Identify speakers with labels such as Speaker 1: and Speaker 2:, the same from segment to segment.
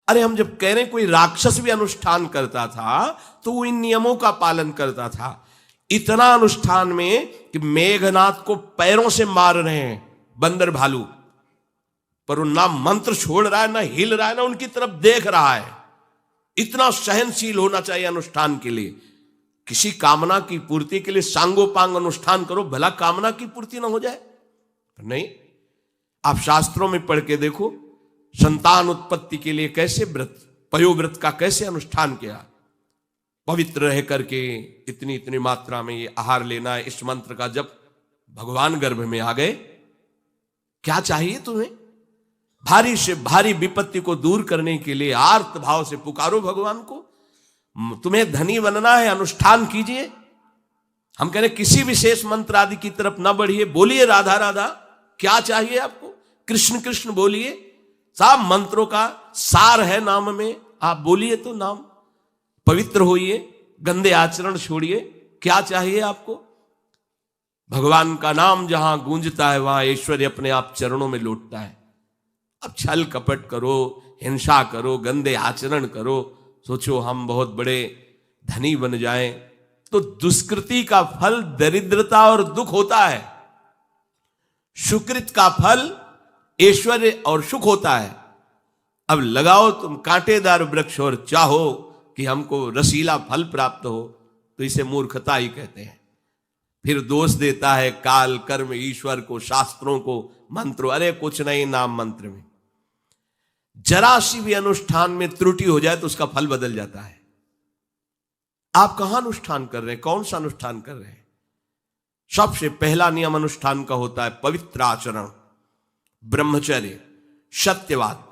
Speaker 1: अरे हम जब कह रहे हैं कोई राक्षस भी अनुष्ठान करता था तो वो इन नियमों का पालन करता था। इतना अनुष्ठान में कि मेघनाथ को पैरों से मार रहे हैं बंदर भालू, पर वो ना मंत्र छोड़ रहा है, ना हिल रहा है, ना उनकी तरफ देख रहा है। इतना सहनशील होना चाहिए अनुष्ठान के लिए। किसी कामना की पूर्ति के लिए सांगोपांग अनुष्ठान करो, भला कामना की पूर्ति ना हो जाए। नहीं, आप शास्त्रों में पढ़ के देखो, संतान उत्पत्ति के लिए कैसे व्रत, पयोव्रत का कैसे अनुष्ठान किया। पवित्र रह करके इतनी इतनी मात्रा में ये आहार लेना है, इस मंत्र का जब भगवान गर्भ में आ गए, क्या चाहिए तुम्हें? भारी से भारी विपत्ति को दूर करने के लिए आर्त भाव से पुकारो भगवान को। तुम्हें धनी बनना है, अनुष्ठान कीजिए। हम कह रहे किसी विशेष मंत्र आदि की तरफ ना बढ़िए, बोलिए राधा राधा। क्या चाहिए आपको? कृष्ण कृष्ण बोलिए। सब मंत्रों का सार है नाम में, आप बोलिए तो नाम। पवित्र होइए, गंदे आचरण छोड़िए। क्या चाहिए आपको? भगवान का नाम जहां गूंजता है वहां ऐश्वर्य अपने आप चरणों में लौटता है। अब छल कपट करो, हिंसा करो, गंदे आचरण करो, सोचो हम बहुत बड़े धनी बन जाएं, तो दुष्कृति का फल दरिद्रता और दुख होता है। सुकृत का फल ऐश्वर्य और सुख होता है। अब लगाओ तुम कांटेदार वृक्ष और चाहो कि हमको रसीला फल प्राप्त हो, तो इसे मूर्खता ही कहते हैं। फिर दोष देता है काल, कर्म, ईश्वर को, शास्त्रों को, मंत्रों। अरे कुछ नहीं, नाम मंत्र में जरा सी भी अनुष्ठान में त्रुटि हो जाए तो उसका फल बदल जाता है। आप कहां अनुष्ठान कर रहे हैं? कौन सा अनुष्ठान कर रहे हैं? सबसे पहला नियम अनुष्ठान का होता है पवित्र आचरण, ब्रह्मचर्य, सत्यवाद,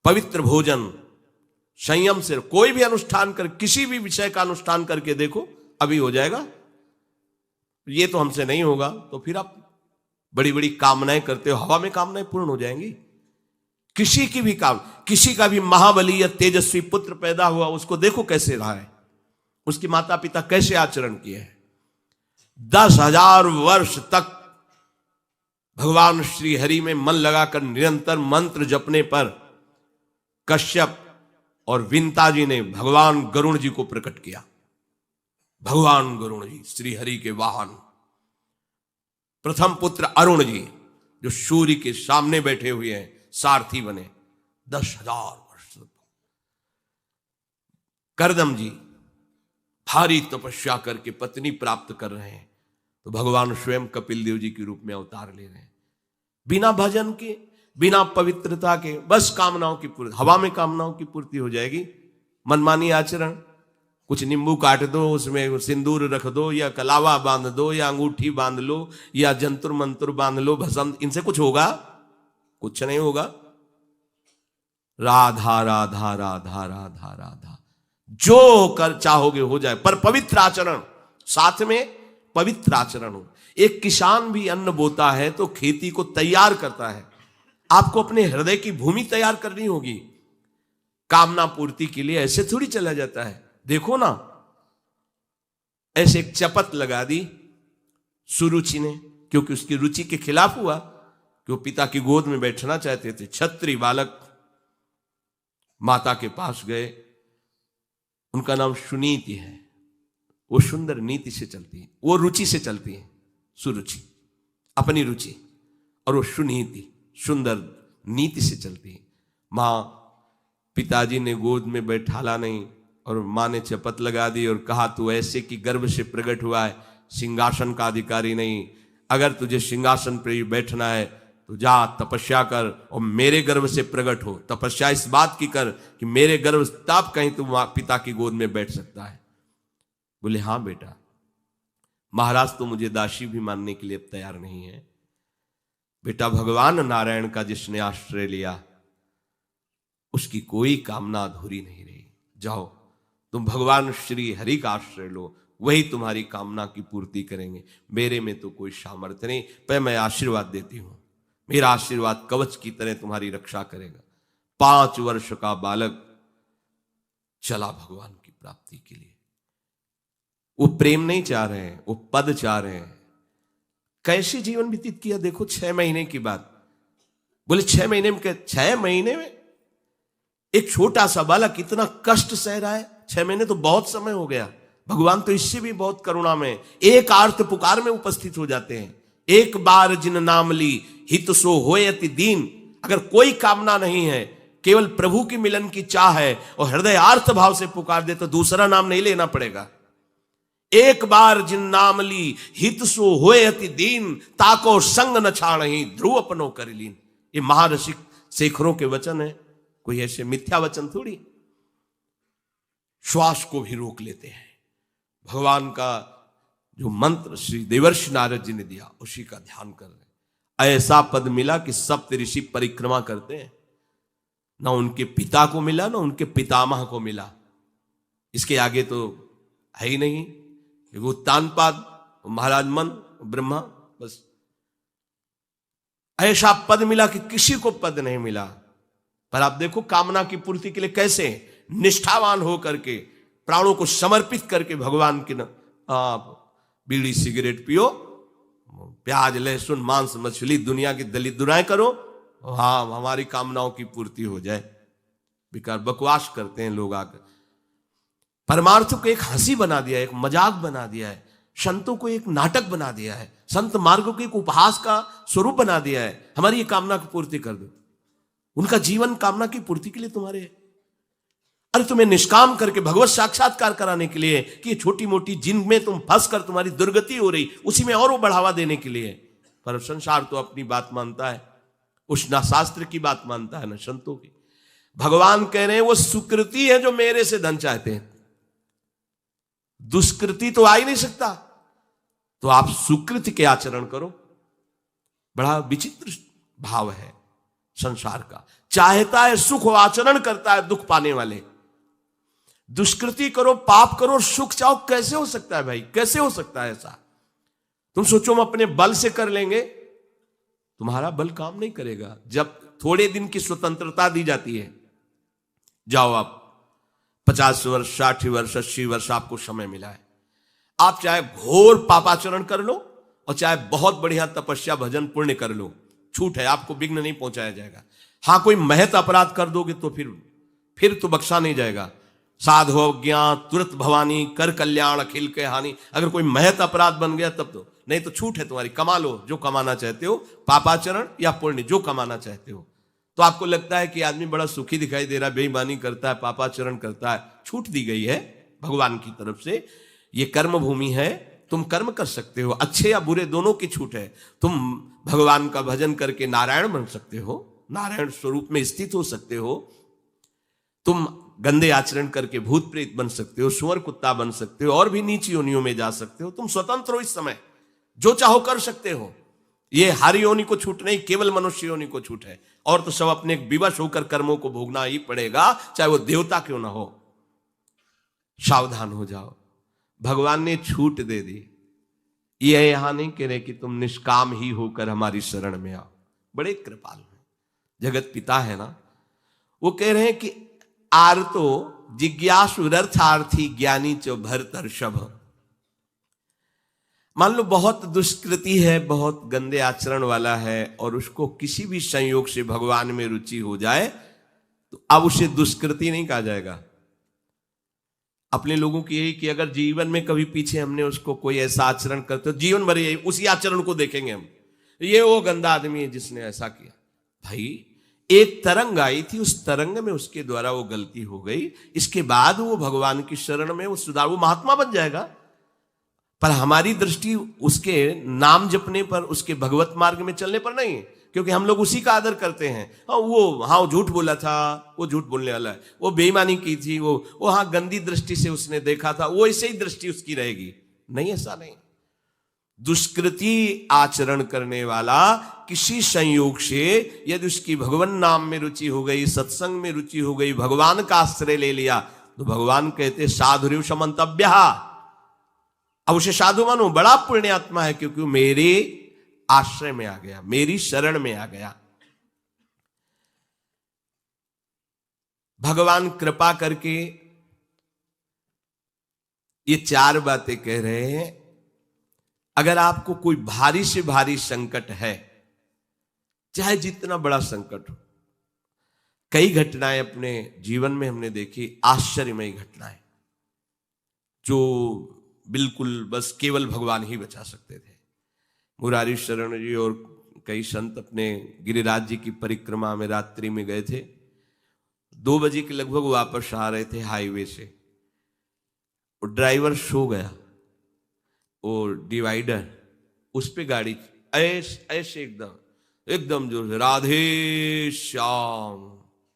Speaker 1: पवित्र भोजन, संयम से। कोई भी अनुष्ठान कर, किसी भी विषय का अनुष्ठान करके देखो, अभी हो जाएगा। ये तो हमसे नहीं होगा, तो फिर आप बड़ी बड़ी कामनाएं करते हो, हवा में कामनाएं पूर्ण हो जाएंगी। किसी की भी किसी का भी महाबली या तेजस्वी पुत्र पैदा हुआ, उसको देखो कैसे रहा है, उसके माता पिता कैसे आचरण किए हैं। 10,000 वर्ष तक भगवान श्री हरि में मन लगाकर निरंतर मंत्र जपने पर कश्यप और विंता जी ने भगवान गरुण जी को प्रकट किया। भगवान गरुण जी श्री हरि के वाहन, प्रथम पुत्र अरुण जी जो सूर्य के सामने बैठे हुए हैं, सारथी बने 10,000 वर्ष। करदम जी भारी तपस्या करके पत्नी प्राप्त कर रहे हैं, तो भगवान स्वयं कपिल देव जी के रूप में अवतार ले रहे हैं। बिना भजन के, बिना पवित्रता के, बस कामनाओं की पूर्ति, हवा में कामनाओं की पूर्ति हो जाएगी। मनमानी आचरण, कुछ नींबू काट दो, उसमें सिंदूर रख दो, या कलावा बांध दो, या अंगूठी बांध लो, या जंतुर मंत्र बांध लो, भस्म, इनसे कुछ होगा? कुछ नहीं होगा। राधा राधा राधा राधा राधा, जो कर चाहोगे हो जाए, पर पवित्र आचरण, साथ में पवित्र आचरण हो। एक किसान भी अन्न बोता है तो खेती को तैयार करता है। आपको अपने हृदय की भूमि तैयार करनी होगी। कामना पूर्ति के लिए ऐसे थोड़ी चला जाता है। देखो ना, ऐसे एक चपत लगा दी सुरुचि ने, क्योंकि उसकी रुचि के खिलाफ हुआ कि वो पिता की गोद में बैठना चाहते थे। छत्री बालक माता के पास गए, उनका नाम सुनीति है। वो सुंदर नीति से चलती है, वो रुचि से चलती है, सुरुचि अपनी रुचि, और वो सुनीति सुंदर नीति से चलती है। मां, पिताजी ने गोद में बैठाला नहीं और मां ने चपत लगा दी और कहा तू ऐसे कि गर्भ से प्रकट हुआ है, सिंहासन का अधिकारी नहीं। अगर तुझे सिंहासन पर ही बैठना है तो जा तपस्या कर और मेरे गर्भ से प्रकट हो। तपस्या इस बात की कर कि मेरे गर्भ तब कहीं तू पिता की गोद में बैठ सकता है। बोले हाँ बेटा। महाराज तो मुझे दासी भी मानने के लिए तैयार नहीं है। बेटा, भगवान नारायण का जिसने आश्रय लिया उसकी कोई कामना अधूरी नहीं रही। जाओ तुम भगवान श्री हरि का आश्रय लो, वही तुम्हारी कामना की पूर्ति करेंगे। मेरे में तो कोई सामर्थ्य नहीं, पर मैं आशीर्वाद देती हूं। मेरा आशीर्वाद कवच की तरह तुम्हारी रक्षा करेगा। 5 वर्ष का बालक चला भगवान की प्राप्ति के लिए। वो प्रेम नहीं चाह रहे हैं, वो पद चाह रहे हैं। कैसे जीवन व्यतीत किया देखो। 6 महीने की बात। बोले 6 महीने में, 6 महीने में एक छोटा सा बालक इतना कष्ट सह रहा है, 6 महीने तो बहुत समय हो गया। भगवान तो इससे भी बहुत करुणा में एक आर्त पुकार में उपस्थित हो जाते हैं। एक बार जिन नाम ली हित सो होए अति दीन। अगर कोई कामना नहीं है, केवल प्रभु की मिलन की चाह है और हृदय आर्त भाव से पुकार दे तो दूसरा नाम नहीं लेना पड़ेगा। एक बार जिन नाम ली हित सो होए अति दीन, ताको संग न छाणहि ध्रुव अपनो कर लीन। ये महारसिक शेखरों के वचन है, कोई ऐसे मिथ्या वचन थोड़ी। श्वास को भी रोक लेते हैं। भगवान का जो मंत्र श्री देवर्षि नारद जी ने दिया उसी का ध्यान कर रहे। ऐसा पद मिला कि सप्त ऋषि परिक्रमा करते हैं, ना उनके पिता को मिला ना उनके पितामह को मिला। इसके आगे तो है ही नहीं। वो उत्तानपाद, महाराज मन, ब्रह्मा, बस ऐसा पद मिला कि किसी को पद नहीं मिला। पर आप देखो कामना की पूर्ति के लिए कैसे निष्ठावान होकर के प्राणों को समर्पित करके भगवान की आप बीड़ी सिगरेट पियो, प्याज लहसुन मांस मछली दुनिया की दलित दुराएं करो, हाँ हमारी कामनाओं की पूर्ति हो जाए। बेकार बकवास करते हैं लोग आकर। परमार्थ को एक हंसी बना दिया है, एक मजाक बना दिया है, संतों को एक नाटक बना दिया है, संत मार्ग को एक उपहास का स्वरूप बना दिया है। हमारी ये कामना की पूर्ति कर दो। उनका जीवन कामना की पूर्ति के लिए तुम्हारे है। अरे तुम्हें निष्काम करके भगवत साक्षात्कार कराने के लिए कि ये छोटी मोटी जिनमें तुम फंस कर तुम्हारी दुर्गति हो रही उसी में और वो बढ़ावा देने के लिए। पर संसार तो अपनी बात मानता है, उस ना शास्त्र की बात मानता है ना संतों की। भगवान कह रहे हैं वो सुकृति है जो मेरे से धन चाहते हैं, दुष्कृति तो आ ही नहीं सकता। तो आप सुकृति के आचरण करो। बड़ा विचित्र भाव है संसार का। चाहता है सुख, आचरण करता है दुख पाने वाले। दुष्कृति करो, पाप करो, सुख चाहो, कैसे हो सकता है भाई? कैसे हो सकता है ऐसा? तुम सोचो हम अपने बल से कर लेंगे, तुम्हारा बल काम नहीं करेगा। जब थोड़े दिन की स्वतंत्रता दी जाती है, जाओ आप 50 वर्ष 60 वर्ष 80 वर्ष आपको समय मिला है, आप चाहे घोर पापाचरण कर लो और चाहे बहुत बढ़िया तपस्या भजन पुण्य कर लो, छूट है, आपको विघ्न नहीं पहुंचाया जाएगा। हां कोई महत अपराध कर दोगे तो फिर तो बख्शा नहीं जाएगा। साधु अज्ञा तुरंत भवानी कर कल्याण अखिल के हानि। अगर कोई महत अपराध बन गया तब तो, नहीं तो छूट है तुम्हारी, कमा लो जो कमाना चाहते हो, पापाचरण या पुण्य जो कमाना चाहते हो। तो आपको लगता है कि आदमी बड़ा सुखी दिखाई दे रहा है, बेईमानी करता है, पापाचरण करता है, छूट दी गई है भगवान की तरफ से। ये कर्म भूमि है, तुम कर्म कर सकते हो, अच्छे या बुरे दोनों की छूट है। तुम भगवान का भजन करके नारायण बन सकते हो, नारायण स्वरूप में स्थित हो सकते हो। तुम गंदे आचरण करके भूत प्रेत बन सकते हो, सुअर कुत्ता बन सकते हो, और भी नीची योनियों में जा सकते हो। तुम स्वतंत्र हो इस समय, जो चाहो कर सकते हो। ये हर योनि को छूट नहीं, केवल मनुष्य योनि को छूट है। और तो सब अपने विवश होकर कर्मों को भोगना ही पड़ेगा, चाहे वो देवता क्यों ना हो। सावधान हो जाओ, भगवान ने छूट दे दी। ये यहां नहीं कह रहे कि तुम निष्काम ही होकर हमारी शरण में आओ। बड़े कृपालु हैं, जगत पिता है ना। वो कह रहे हैं कि आर्तो जिज्ञासु रर्थार्थी ज्ञानी च भरतर्षभ। मान लो बहुत दुष्कृति है, बहुत गंदे आचरण वाला है, और उसको किसी भी संयोग से भगवान में रुचि हो जाए तो अब उसे दुष्कृति नहीं कहा जाएगा। अपने लोगों की यही कि अगर जीवन में कभी पीछे हमने उसको कोई ऐसा आचरण करते तो जीवन भर यही उसी आचरण को देखेंगे हम, ये वो गंदा आदमी है जिसने ऐसा किया। भाई एक तरंग आई थी, उस तरंग में उसके द्वारा वो गलती हो गई, इसके बाद वो भगवान की शरण में वो सुधार, वो महात्मा बन जाएगा। पर हमारी दृष्टि उसके नाम जपने पर, उसके भगवत मार्ग में चलने पर नहीं है, क्योंकि हम लोग उसी का आदर करते हैं। वो झूठ बोला था, वो झूठ बोलने वाला है, वो बेईमानी की थी, वो हाँ गंदी दृष्टि से उसने देखा था, वो ऐसे ही दृष्टि उसकी रहेगी। नहीं, ऐसा नहीं। दुष्कृति आचरण करने वाला किसी संयोग से यदि उसकी भगवान नाम में रुचि हो गई, सत्संग में रुचि हो गई, भगवान का आश्रय ले लिया, तो भगवान कहते साधुरेव समन्तव्य। अब उसे साधु मानो, बड़ा पुण्यात्मा है, क्योंकि मेरे आश्रय में आ गया, मेरी शरण में आ गया। भगवान कृपा करके ये 4 बातें कह रहे हैं। अगर आपको कोई भारी से भारी संकट है, चाहे जितना बड़ा संकट हो, कई घटनाएं अपने जीवन में हमने देखी, आश्चर्यमयी घटनाएं, जो बिल्कुल बस केवल भगवान ही बचा सकते थे। मुरारी शरण जी और कई संत अपने गिरिराज जी की परिक्रमा में रात्रि में गए थे। 2 बजे के लगभग वापस आ रहे थे हाईवे से, और ड्राइवर सो गया, और डिवाइडर उस पे गाड़ी ऐसे एकदम जोर से, राधे श्याम,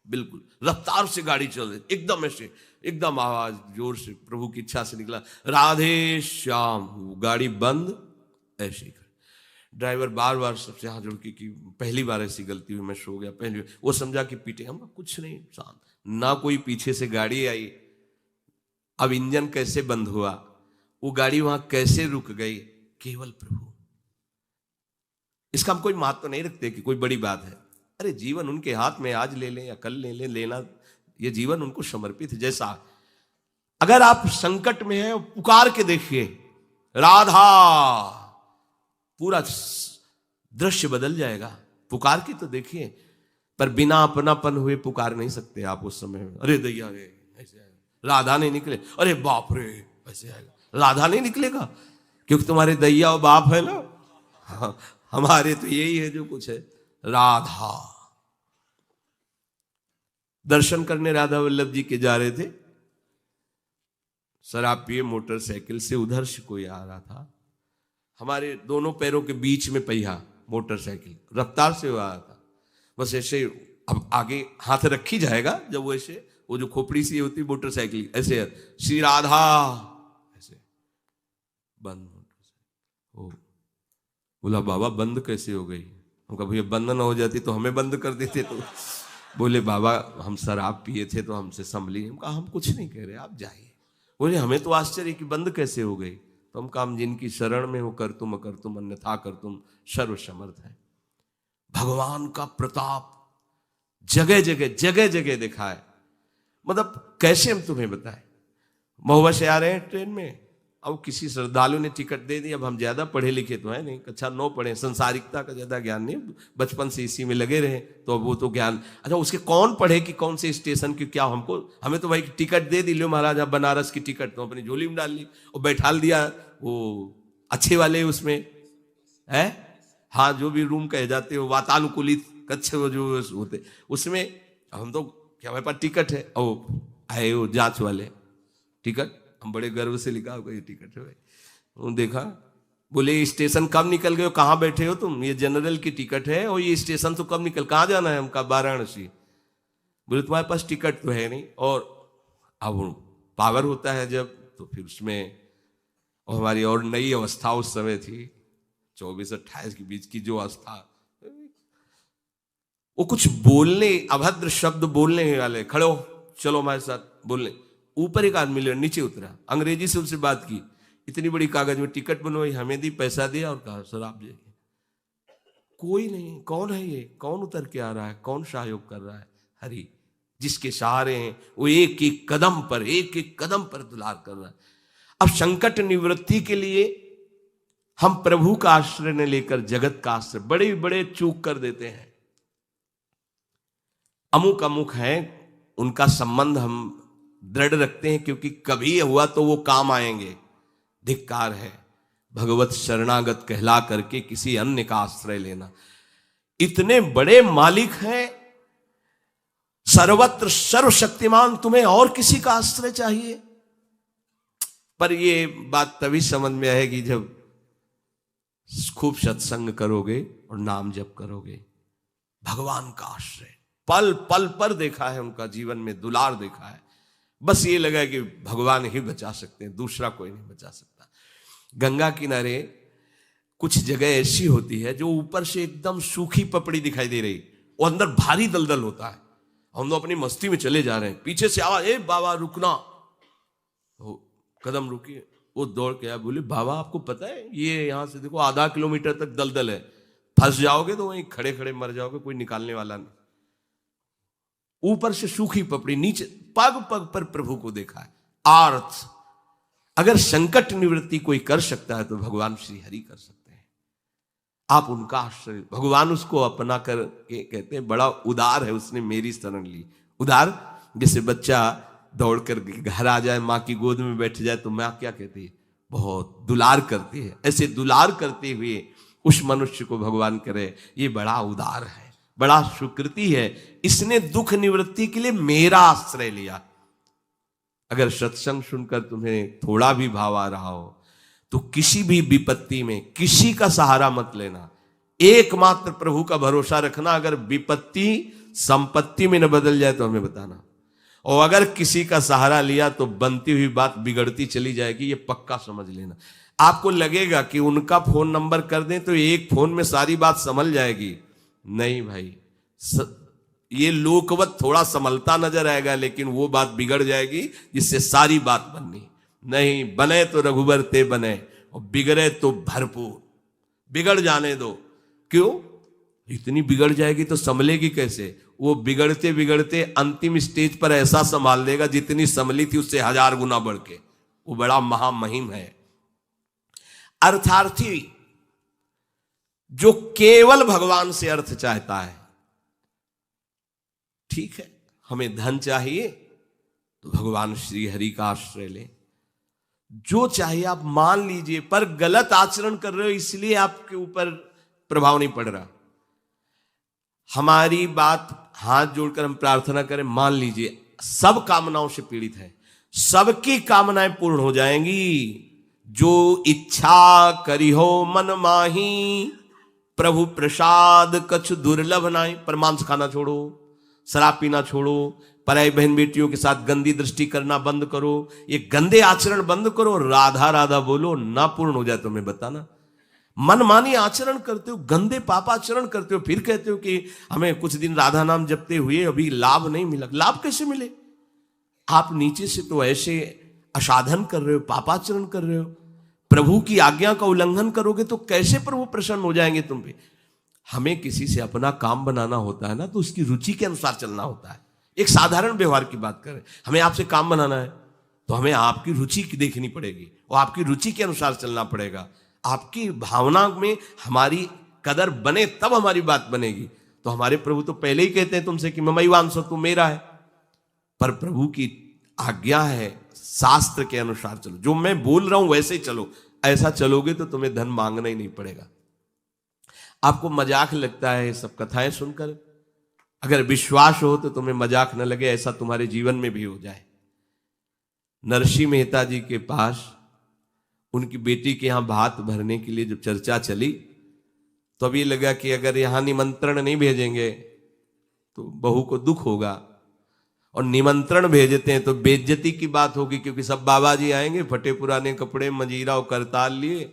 Speaker 1: बिल्कुल रफ्तार से गाड़ी चल रही, एकदम ऐसे, एकदम आवाज जोर से, प्रभु की इच्छा से निकला, राधे श्याम। गाड़ी बंद, ऐसे ही ड्राइवर बार बार सबसे हाथ जोड़ के कि पहली बार ऐसी गलती हुई, मैं सो गया पहली बार। वो समझा कि पीटे, हम कुछ नहीं, शांत, ना कोई पीछे से गाड़ी आई। अब इंजन कैसे बंद हुआ, वो गाड़ी वहां कैसे रुक गई, केवल प्रभु। इसका हम कोई महत्व तो नहीं रखते कि कोई बड़ी बात है। अरे जीवन उनके हाथ में, आज ले लें या कल ले लें, लेना, ये जीवन उनको समर्पित है। जैसा अगर आप संकट में हैं, पुकार के देखिए, राधा, पूरा दृश्य बदल जाएगा। पुकार के तो देखिए, पर बिना अपनापन हुए पुकार नहीं सकते आप उस समय। अरे दैया रे, ऐसे आएगा, राधा नहीं निकले, अरे बाप रे, ऐसे आएगा, राधा नहीं निकलेगा, क्योंकि तुम्हारे दैया और बाप है ना। हाँ, हमारे तो यही है जो कुछ है, राधा। दर्शन करने राधा वल्लभ जी के जा रहे थे, शराब पिए मोटरसाइकिल से, उधर से कोई आ रहा था, हमारे दोनों पैरों के बीच में पहिया, मोटरसाइकिल रफ्तार से हुआ था, बस ऐसे, अब आगे हाथ रखी जाएगा जब वो ऐसे, वो जो खोपड़ी सी होती मोटरसाइकिल, ऐसे श्री राधा, ऐसे बंद। ओ बोला, बाबा बंद कैसे हो गई? हम कहा भैया बंद ना हो जाती तो हमें बंद कर देते। तो बोले बाबा हम शराब पिए थे तो हमसे संभली। हम कहा हम कुछ नहीं कह रहे, आप जाइए। बोले हमें तो आश्चर्य कि बंद कैसे हो गई। तो हम कहा हम जिनकी शरण में हो, कर तुम अकर तुम अन्यथा कर तुम सर्व समर्थ है। भगवान का प्रताप जगह जगह देखा है। मतलब कैसे हम तुम्हें बताएं। महुआ से आ रहे हैं ट्रेन में, अब किसी श्रद्धालु ने टिकट दे दी। अब हम ज्यादा पढ़े लिखे तो है नहीं, कक्षा 9 पढ़े, संसारिकता का ज्यादा ज्ञान नहीं, बचपन से इसी में लगे रहे, तो अब वो तो ज्ञान। अच्छा उसके कौन पढ़े कि कौन से स्टेशन की क्या, हमें तो भाई टिकट दे दी, लो महाराज बनारस की टिकट, तो अपनी झोली में डाल ली और बैठाल दिया वो अच्छे वाले उसमें है, हाँ जो भी रूम कहे जाते हो, वातानुकूलित कक्ष जो होते उसमें। हम तो क्या हमारे पास टिकट है, और आए वो जांच वाले, टिकट, हम बड़े गर्व से लिखा होगा ये टिकट है भाई। वो देखा, बोले स्टेशन कब निकल गए हो, कहाँ बैठे हो तुम, ये जनरल की टिकट है, और ये स्टेशन तो कब निकल, कहाँ जाना है? हमका वाराणसी। बोले तुम्हारे पास टिकट तो है नहीं। और अब पावर होता है जब, तो फिर उसमें, और हमारी और नई अवस्था उस समय थी, 24-28 के बीच की जो अवस्था, वो कुछ बोलने, अभद्र शब्द बोलने वाले, खड़े हो चलो हमारे साथ बोलने। ऊपर एक आदमी नीचे उतरा, अंग्रेजी से उनसे बात की, इतनी बड़ी कागज में टिकट बनवाई, हमें दी, पैसा दिया और कहा सर आप जाइए। कोई नहीं, कौन है ये, कौन उतर के आ रहा है, कौन सहयोग कर रहा है? हरि, जिसके सहारे हैं वो एक एक कदम पर दुलार कर रहा है। अब संकट निवृत्ति के लिए हम प्रभु का आश्रय न लेकर जगत का आश्रय बड़े बड़े चूक कर देते हैं। अमुक है, उनका संबंध हम दृढ़ रखते हैं, क्योंकि कभी हुआ तो वो काम आएंगे। धिक्कार है भगवत शरणागत कहला करके किसी अन्य का आश्रय लेना। इतने बड़े मालिक हैं, सर्वत्र सर्वशक्तिमान, तुम्हें और किसी का आश्रय चाहिए? पर ये बात तभी समझ में आएगी जब खूब सत्संग करोगे और नाम जप करोगे। भगवान का आश्रय पल पल पर देखा है, उनका जीवन में दुलार देखा है। बस ये लगा कि भगवान ही बचा सकते हैं, दूसरा कोई नहीं बचा सकता। गंगा किनारे कुछ जगह ऐसी होती है जो ऊपर से एकदम सूखी पपड़ी दिखाई दे रही, वो अंदर भारी दलदल होता है। हम लोग अपनी मस्ती में चले जा रहे हैं, पीछे से आवाज, ए बाबा रुकना, कदम रुकिए। वो दौड़ के आया, बोले बाबा आपको पता है ये यहां से देखो आधा किलोमीटर तक दलदल है, फंस जाओगे तो वहीं खड़े खड़े मर जाओगे, कोई निकालने वाला नहीं। ऊपर से सूखी पपड़ी, नीचे पग पग पर प्रभु को देखा है। आर्थ, अगर संकट निवृत्ति कोई कर सकता है तो भगवान श्री हरि कर सकते हैं। आप उनका आश्रय। भगवान उसको अपना कर के कहते हैं बड़ा उदार है, उसने मेरी शरण ली। उदार जैसे बच्चा दौड़ कर घर आ जाए, माँ की गोद में बैठ जाए तो माँ क्या कहती है, बहुत दुलार करती है। ऐसे दुलार करते हुए उस मनुष्य को भगवान करे ये बड़ा उदार है, बड़ा सुकृति है, इसने दुख निवृत्ति के लिए मेरा आश्रय लिया। अगर सत्संग सुनकर तुम्हें थोड़ा भी भाव आ रहा हो तो किसी भी विपत्ति में किसी का सहारा मत लेना, एकमात्र प्रभु का भरोसा रखना। अगर विपत्ति संपत्ति में न बदल जाए तो हमें बताना, और अगर किसी का सहारा लिया तो बनती हुई बात बिगड़ती चली जाएगी, ये पक्का समझ लेना। आपको लगेगा कि उनका फोन नंबर कर दें तो एक फोन में सारी बात संभल जाएगी, नहीं भाई, ये लोकवत थोड़ा संभलता नजर आएगा, लेकिन वो बात बिगड़ जाएगी जिससे सारी बात बननी नहीं। बने तो रघुबर ते बने, और बिगड़े तो भरपूर। बिगड़ जाने दो, क्यों? इतनी बिगड़ जाएगी तो संभलेगी कैसे? वो बिगड़ते बिगड़ते अंतिम स्टेज पर ऐसा संभाल देगा जितनी संभली थी उससे 1000 गुना बढ़ के। वो बड़ा महामहिम है। अर्थार्थी जो केवल भगवान से अर्थ चाहता है, ठीक है, हमें धन चाहिए तो भगवान श्री हरि का आश्रय ले, जो चाहिए आप मान लीजिए, पर गलत आचरण कर रहे हो इसलिए आपके ऊपर प्रभाव नहीं पड़ रहा। हमारी बात हाथ जोड़कर हम प्रार्थना करें, मान लीजिए सब कामनाओं से पीड़ित है, सबकी कामनाएं पूर्ण हो जाएंगी। जो इच्छा करी हो मन माही, प्रभु प्रसाद कछु दुर्लभ नाई। पर मांस खाना छोड़ो, शराब पीना छोड़ो, पराई बहन बेटियों के साथ गंदी दृष्टि करना बंद करो, ये गंदे आचरण बंद करो, राधा राधा बोलो, ना पूर्ण हो जाए तो मैं बताना। मनमानी आचरण करते हो, गंदे पापाचरण करते हो, फिर कहते हो कि हमें कुछ दिन राधा नाम जपते हुए अभी लाभ नहीं मिला। लाभ कैसे मिले? आप नीचे से तो ऐसे असाधन कर रहे हो, पापाचरण कर रहे हो, प्रभु की आज्ञा का उल्लंघन करोगे तो कैसे प्रभु प्रसन्न हो जाएंगे तुम पे? हमें किसी से अपना काम बनाना होता है ना, तो उसकी रुचि के अनुसार चलना होता है। एक साधारण व्यवहार की बात करें, हमें आपसे काम बनाना है तो हमें आपकी रुचि देखनी पड़ेगी और आपकी रुचि के अनुसार चलना पड़ेगा। आपकी भावना में हमारी कदर बने तब हमारी बात बनेगी। तो हमारे प्रभु तो पहले ही कहते हैं तुमसे कि ममई वांसो, तू मेरा है। पर प्रभु की आज्ञा है शास्त्र के अनुसार चलो, जो मैं बोल रहा हूं वैसे ही चलो। ऐसा चलोगे तो तुम्हें धन मांगना ही नहीं पड़ेगा। आपको मजाक लगता है ये सब कथाएं सुनकर, अगर विश्वास हो तो तुम्हें मजाक न लगे, ऐसा तुम्हारे जीवन में भी हो जाए। नरसिंह मेहता जी के पास उनकी बेटी के यहां भात भरने के लिए जब चर्चा चली तो अभी लगा कि अगर यहां निमंत्रण नहीं भेजेंगे तो बहू को दुख होगा, और निमंत्रण भेजते हैं तो बेइज्जती की बात होगी, क्योंकि सब बाबा जी आएंगे फटे पुराने कपड़े, मंजीरा और करताल लिए,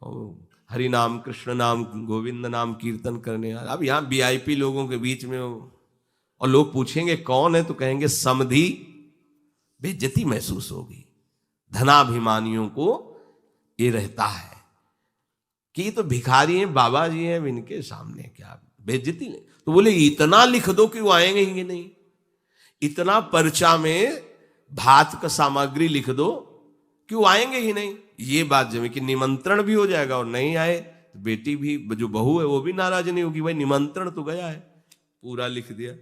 Speaker 1: और हरि नाम कृष्ण नाम गोविंद नाम कीर्तन करने। अब यहाँ वीआईपी लोगों के बीच में और लोग पूछेंगे कौन है तो कहेंगे समधी, बेइज्जती महसूस होगी। धनाभिमानियों को ये रहता है कि ये तो भिखारी हैं, बाबा जी हैं, इनके सामने क्या बेइज्जती नहीं। तो बोले इतना लिख दो कि वो आएंगे ही नहीं, इतना पर्चा में भात का सामग्री लिख दो कि वो आएंगे ही नहीं। ये बात जब कि निमंत्रण भी हो जाएगा और नहीं आए तो बेटी भी, जो बहू है वो भी नाराज नहीं होगी, भाई निमंत्रण तो गया है, पूरा लिख दिया।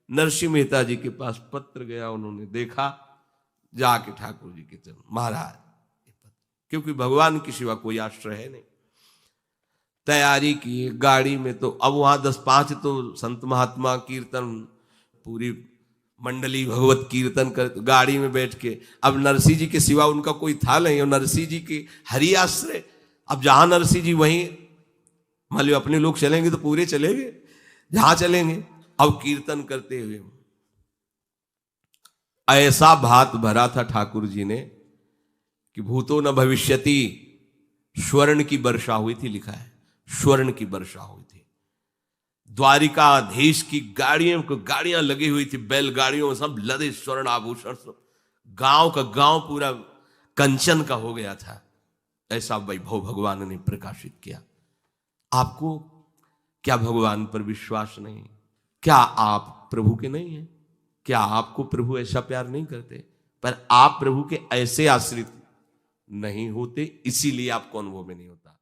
Speaker 1: नरसिंह मेहता जी के पास पत्र गया, उन्होंने देखा, जाके ठाकुर जी के चरण, महाराज, क्योंकि भगवान के सिवा कोई आश्रय है नहीं। तैयारी की गाड़ी में, तो अब वहां 10-5 तो संत महात्मा कीर्तन, पूरी मंडली भगवत कीर्तन कर, गाड़ी में बैठ के। अब नरसिंह जी के सिवा उनका कोई था नहीं, और नरसिंह जी के हरि आश्रय। अब जहां नरसिंह जी वहीं, मान लो अपने लोग चलेंगे तो पूरे चलेंगे, जहां चलेंगे। अब कीर्तन करते हुए ऐसा भात भरा था ठाकुर जी ने कि भूतो न भविष्यति, स्वर्ण की वर्षा हुई थी, लिखा है स्वर्ण की वर्षा हुई थी। द्वारिकाधीश की गाड़ियां लगी हुई थी, बैलगाड़ियों में सब लदे स्वर्ण आभूषण, सब गांव का गांव पूरा कंचन का हो गया था। ऐसा वैभव भगवान ने प्रकाशित किया। आपको क्या भगवान पर विश्वास नहीं? क्या आप प्रभु के नहीं हैं? क्या आपको प्रभु ऐसा प्यार नहीं करते? पर आप प्रभु के ऐसे आश्रित नहीं होते, इसीलिए आपको अनुभव में नहीं होता।